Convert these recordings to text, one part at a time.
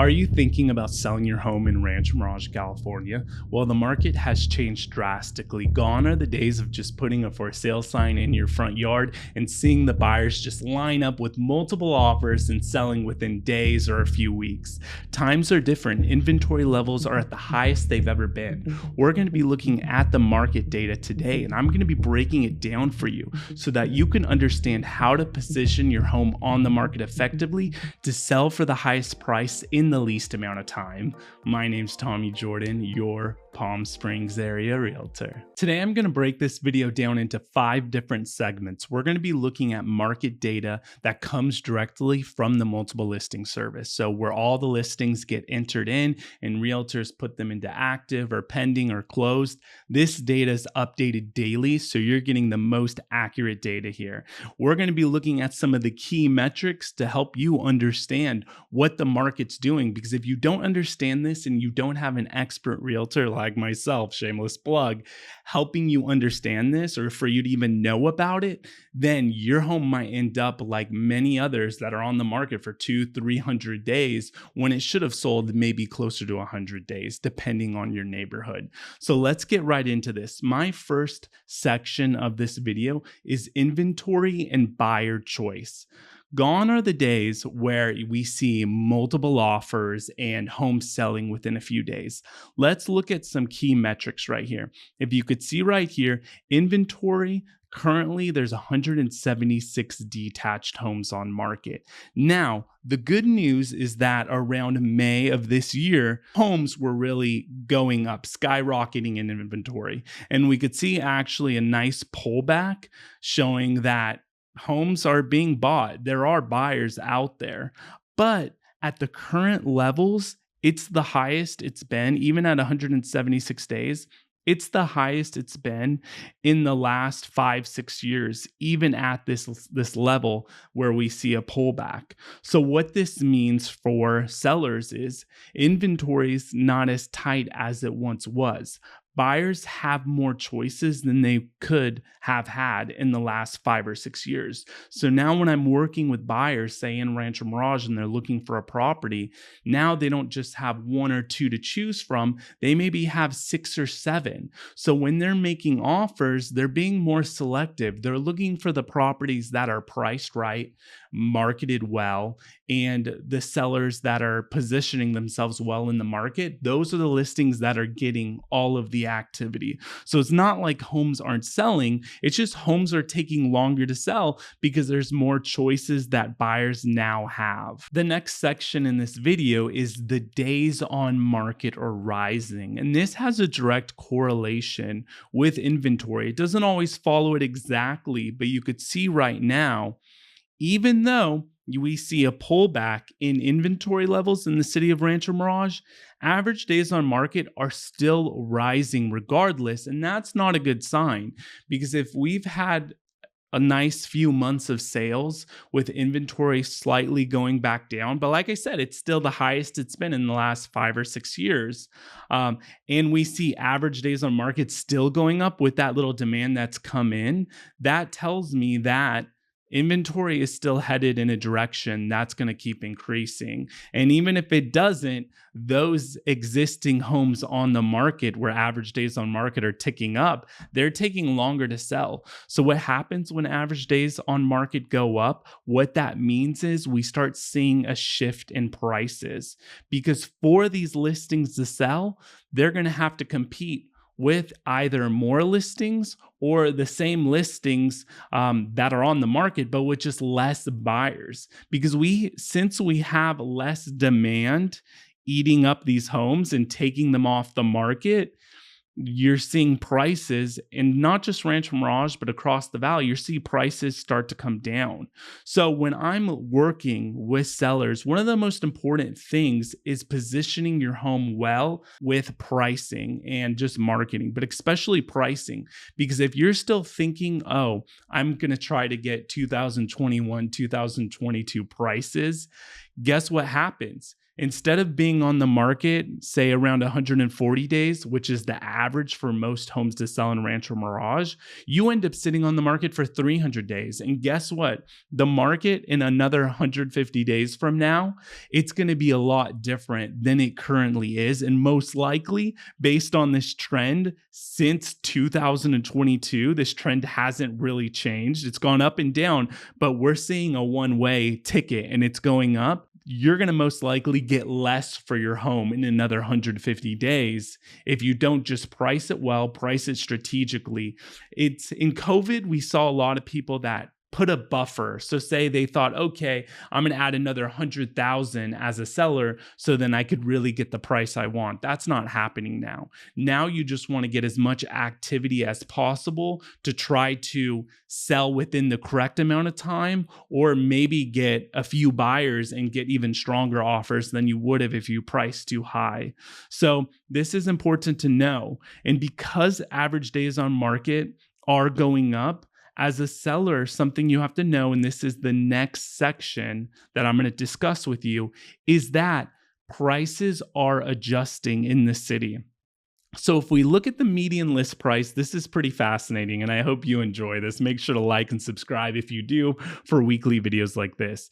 Are you thinking about selling your home in Rancho Mirage, California? Well, the market has changed drastically. Gone are the days of just putting a for sale sign in your front yard and seeing the buyers just line up with multiple offers and selling within days or a few weeks. Times are different. Inventory levels are at the highest they've ever been. We're going to be looking at the market data today, and I'm going to be breaking it down for you so that you can understand how to position your home on the market effectively to sell for the highest price in the least amount of time. My name's Tommy Jordan, your Palm Springs area realtor. Today, I'm going to break this video down into 5 different segments. We're going to be looking at market data that comes directly from the multiple listing service. So where all the listings get entered in and realtors put them into active or pending or closed. This data is updated daily, so you're getting the most accurate data here. We're going to be looking at some of the key metrics to help you understand what the market's doing, because if you don't understand this and you don't have an expert realtor like myself, shameless plug, helping you understand this or for you to even know about it, then your home might end up like many others that are on the market for 200-300 days when it should have sold maybe closer to 100 days, depending on your neighborhood. So let's get right into this. My first section of this video is inventory and buyer choice. Gone are the days where we see multiple offers and homes selling within a few days. Let's look at some key metrics right here. If you could see right here, inventory, currently there's 176 detached homes on market. Now, the good news is that around May of this year, homes were really going up, skyrocketing in inventory. And we could see actually a nice pullback showing that homes are being bought. There are buyers out there, but at the current levels, it's the highest it's been, even at 176 days. It's the highest it's been in the last 5-6 years, even at this level where we see a pullback. So what this means for sellers is inventory's not as tight as it once was. Buyers have more choices than they could have had in the last 5 or 6 years. So now when I'm working with buyers, say in Rancho Mirage, and they're looking for a property, now they don't just have 1 or 2 to choose from, they maybe have 6 or 7. So when they're making offers, they're being more selective. They're looking for the properties that are priced right, marketed well, and the sellers that are positioning themselves well in the market. Those are the listings that are getting all of the activity. So it's not like homes aren't selling. It's just homes are taking longer to sell because there's more choices that buyers now have. The next section in this video is the days on market are rising. And this has a direct correlation with inventory. It doesn't always follow it exactly, but you could see right now, even though we see a pullback in inventory levels in the city of Rancho Mirage, average days on market are still rising regardless. And that's not a good sign, because if we've had a nice few months of sales with inventory slightly going back down, but like I said, it's still the highest it's been in the last 5 or 6 years. And we see average days on market still going up with that little demand that's come in. That tells me that inventory is still headed in a direction that's going to keep increasing. And even if it doesn't, those existing homes on the market where average days on market are ticking up, they're taking longer to sell. So what happens when average days on market go up? What that means is we start seeing a shift in prices, because for these listings to sell, they're going to have to compete with either more listings or the same listings that are on the market, but with just less buyers. Because since we have less demand eating up these homes and taking them off the market, you're seeing prices, and not just Rancho Mirage, but across the valley, you're seeing prices start to come down. So when I'm working with sellers, one of the most important things is positioning your home well with pricing and just marketing, but especially pricing. Because if you're still thinking, oh, I'm going to try to get 2021, 2022 prices, guess what happens? Instead of being on the market, say around 140 days, which is the average for most homes to sell in Rancho Mirage, you end up sitting on the market for 300 days. And guess what? The market in another 150 days from now, it's going to be a lot different than it currently is. And most likely, based on this trend since 2022, this trend hasn't really changed. It's gone up and down, but we're seeing a one-way ticket and it's going up. You're going to most likely get less for your home in another 150 days if you don't just price it well, price it strategically. It's in COVID, we saw a lot of people that put a buffer. So say they thought, okay, I'm going to add another 100,000 as a seller so then I could really get the price I want. That's not happening now. Now you just want to get as much activity as possible to try to sell within the correct amount of time, or maybe get a few buyers and get even stronger offers than you would have if you priced too high. So this is important to know. And because average days on market are going up, as a seller, something you have to know, and this is the next section that I'm going to discuss with you, is that prices are adjusting in the city. So if we look at the median list price, this is pretty fascinating, and I hope you enjoy this. Make sure to like and subscribe if you do for weekly videos like this.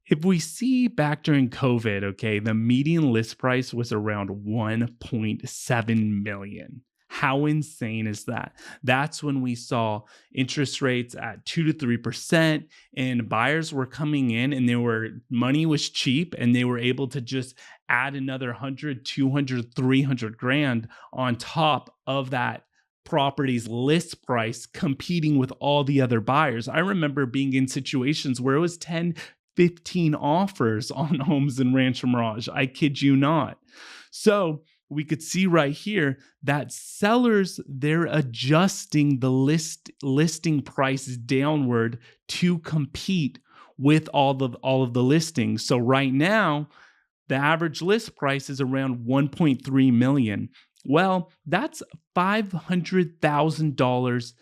If we see back during COVID, okay, the median list price was around 1.7 million. How insane is that? That's when we saw interest rates at 2 to 3%, and buyers were coming in and money was cheap, and they were able to just add another 100, 200, 300 grand on top of that property's list price, competing with all the other buyers. I remember being in situations where it was 10, 15 offers on homes in Rancho Mirage. I kid you not. So we could see right here that sellers, they're adjusting the listing price downward to compete with all of the listings. So right now, the average list price is around 1.3 million. Well, that's $500,000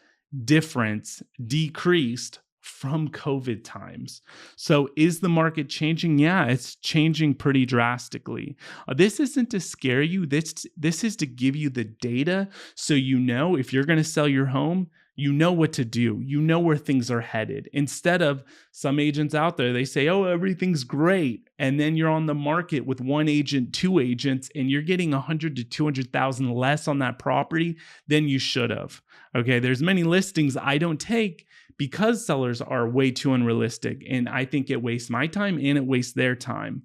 difference decreased from COVID times. So is the market changing? Yeah, it's changing pretty drastically. This isn't to scare you. This is to give you the data so you know if you're going to sell your home, you know what to do. You know where things are headed. Instead of some agents out there, they say, oh, everything's great. And then you're on the market with one agent, two agents, and you're getting 100 to 200,000 less on that property than you should have. Okay, there's many listings I don't take because sellers are way too unrealistic. And I think it wastes my time and it wastes their time.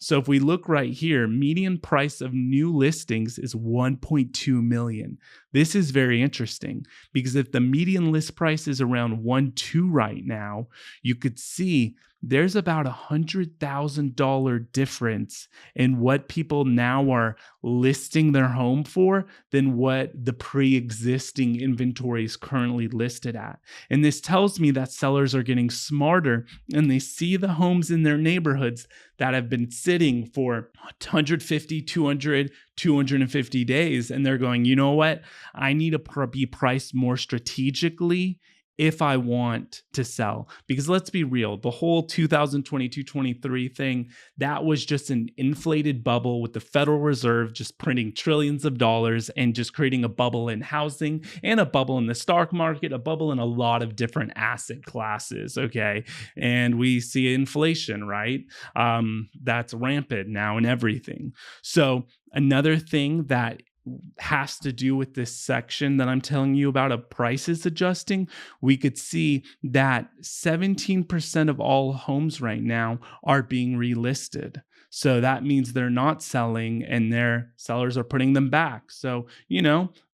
So if we look right here, median price of new listings is 1.2 million. This is very interesting because if the median list price is around 1.2 right now, you could see there's about $100,000 difference in what people now are listing their home for than what the pre-existing inventory is currently listed at. And this tells me that sellers are getting smarter and they see the homes in their neighborhoods that have been sitting for 150, 200, 250 days. And they're going, you know what? I need to be priced more strategically if I want to sell. Because let's be real, the whole 2022-23 thing, that was just an inflated bubble with the Federal Reserve just printing trillions of dollars and just creating a bubble in housing and a bubble in the stock market, a bubble in a lot of different asset classes, okay? And we see inflation, right? That's rampant now in everything. So another thing that has to do with this section that I'm telling you about of prices adjusting, we could see that 17% of all homes right now are being relisted. So that means they're not selling and their sellers are putting them back. So,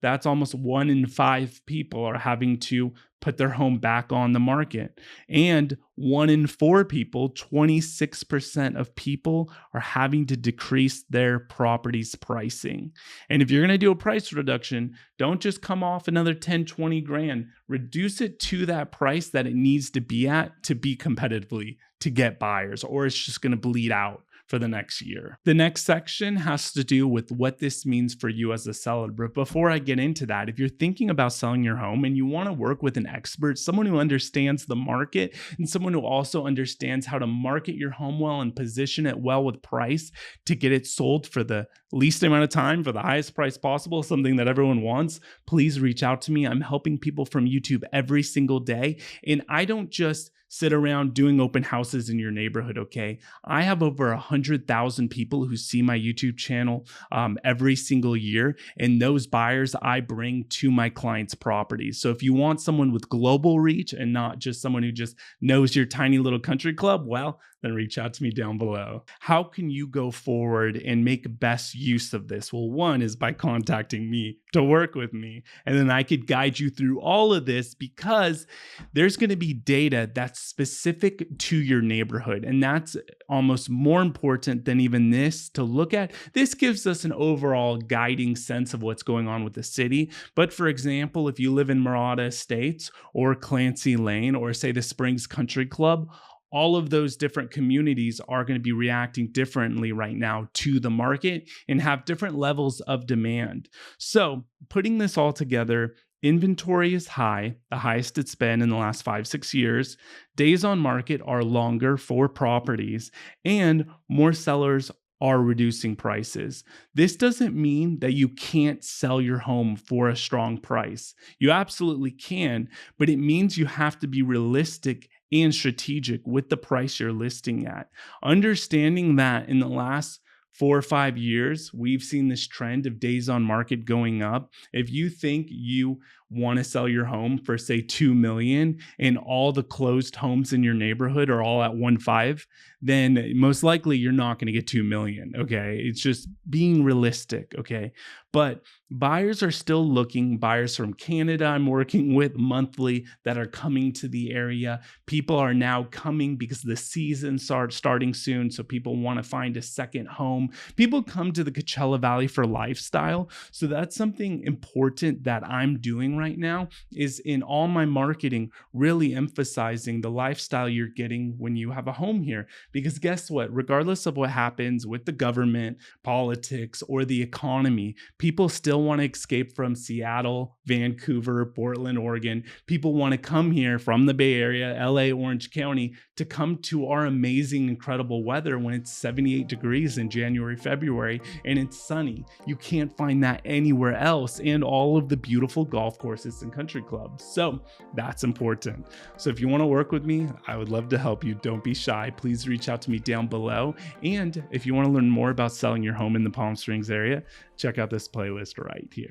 that's almost 1 in 5 people are having to put their home back on the market. And 1 in 4 people, 26% of people are having to decrease their property's pricing. And if you're going to do a price reduction, don't just come off another 10, 20 grand. Reduce it to that price that it needs to be at to be competitively to get buyers, or it's just going to bleed out for the next year. The next section has to do with what this means for you as a seller. But before I get into that, if you're thinking about selling your home and you want to work with an expert, someone who understands the market and someone who also understands how to market your home well and position it well with price to get it sold for the least amount of time for the highest price possible, something that everyone wants, please reach out to me. I'm helping people from YouTube every single day. And I don't just sit around doing open houses in your neighborhood, okay? I have over 100,000 people who see my YouTube channel every single year, and those buyers I bring to my clients' properties. So if you want someone with global reach and not just someone who just knows your tiny little country club, well, then reach out to me down below. How can you go forward and make best use of this? Well, one is by contacting me to work with me, and then I could guide you through all of this because there's going to be data that's specific to your neighborhood, and that's almost more important than even this to look at. This gives us an overall guiding sense of what's going on with the city. But for example, if you live in Murata Estates or Clancy Lane or say the Springs Country Club, all of those different communities are going to be reacting differently right now to the market and have different levels of demand. So putting this all together, inventory is high, the highest it's been in the last 5-6 years. Days on market are longer for properties, and more sellers are reducing prices. This doesn't mean that you can't sell your home for a strong price. You absolutely can, but it means you have to be realistic and strategic with the price you're listing at. Understanding that in the last 4 or 5 years, we've seen this trend of days on market going up. If you think you want to sell your home for say 2 million and all the closed homes in your neighborhood are all at 1.5, then most likely you're not going to get 2 million. Okay. It's just being realistic. Okay. But buyers are still looking. Buyers from Canada I'm working with monthly that are coming to the area. People are now coming because the season starts starting soon. So people want to find a second home. People come to the Coachella Valley for lifestyle. So that's something important that I'm doing right now, is in all my marketing, really emphasizing the lifestyle you're getting when you have a home here. Because guess what? Regardless of what happens with the government, politics, or the economy, people still want to escape from Seattle, Vancouver, Portland, Oregon. People want to come here from the Bay Area, LA, Orange County, to come to our amazing, incredible weather when it's 78 degrees in January, February, and it's sunny. You can't find that anywhere else, and all of the beautiful golf courses and country clubs. So that's important. So if you want to work with me, I would love to help you. Don't be shy. Please reach out to me down below. And if you want to learn more about selling your home in the Palm Springs area, check out this playlist right here.